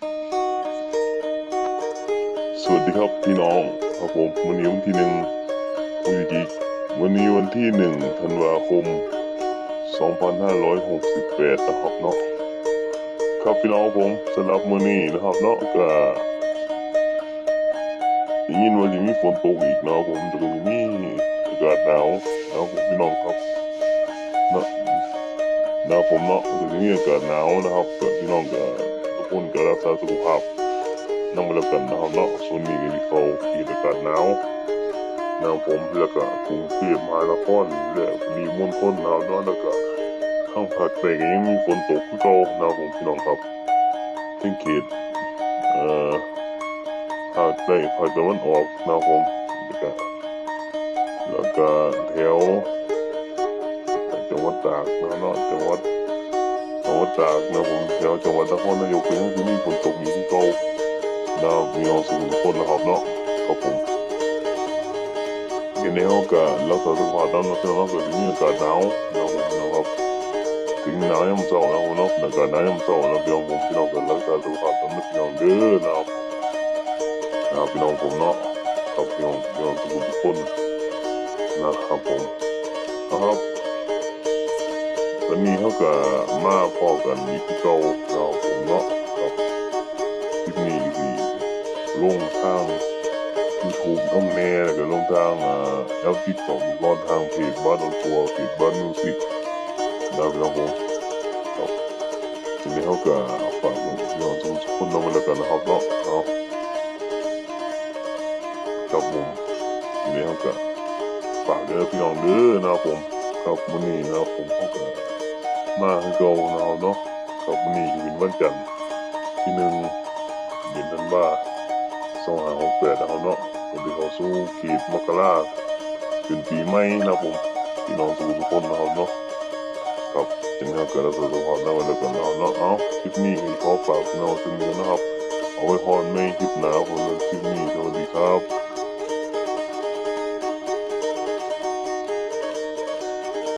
สวัสดีครับพี่น้องครับผมวันนี้วันที่หนึ่งพฤศจิกวันนี้วันที่1 ธันวาคม2568นะครับเนาะครับพี่น้องผมสำหรับมื้อนี้นะครับเนาะก็ได้ยินว่าจะมีฝนตกอีกเนาะผมจะมีอากาศหนาวนะครับผมพี่น้องครับเนาะนะครับผมเนาะก็จะมีอากาศหนาวนะครับก็พี่น้องก็ทุกคนก็รักษาสุขภาพนั่งมาแล้วกันนะครับเนาะส่วนนี้ก็มีเขาที่อากาศหนาวนะครับผมแล้วก็กรุงเทพมหานครและปริมณฑลนะครับเนาะแล้วก็ข้างภาคใต้ก็ยังมีฝนตกคือเก่านะครับผมพี่น้องครับทั้งเขตเอ่อภาคใต้ภาคตะวันออกนะครับผมแล้วก็แถวจังหวัดตากนะครับเนาะจังหวัดตากนะครับผมแถวจังหวัดนครนายกก็ยังมีฝนตกอยู่คือเก่านะครับพี่น้องทุกคนนะครับเนาะครับผมในนี้เราก็รักษาสุขภาพตามนั้นเราก็จะมีอากาศหนาวนะครับถึงหนาวยามเช้านะครับเนาะอากาศหนาวยามเช้าแล้วพี่น้องผมพี่น้องก็รักษาสุขภาพตามนั้นพี่น้องเด้อนะครับพี่น้องผมเนาะครับพี่น้องทุกคนนะครับผมนะครับตอนนี้เขาก็มาพอกันอีกที่เก่านะครับผมเนาะครับคลิปนี้ที่ลงทาง YouTube น้ำแน่แล้วก็ลงทางแอปติ๊กต็อกก่อนทางเพจบ้านออนทัวร์เพจบ้านมิวสิกนะครับผมครับทีนี้เขาก็ฝากพี่น้องทุกคนลงมาแล้วกันนะครับเนาะครับผมทีนี้เขาก็ฝากเด้อพี่น้องเด้อนะครับผมครับวันนี้นะครับผมเขาก็มาให้เก่านะครับเนาะครับวันนี้อยู่เป็นวันจันทร์ที่1 เดือนธันวาคม2568นะครับเนาะก็ได้เข้าสู่เขตมกราเป็นปีใหม่นะครับผมพี่น้องทุกคนนะครับเนาะครับจึงให้เกิดรักษาสุขภาพได้ไว้แล้วกันนะครับเนาะเอาคลิปนี้ขอฝากพี่น้องทุกคนนะครับเอาไว้พรในคลิปหน้าผมในคลิปนี้สวัสดีครับ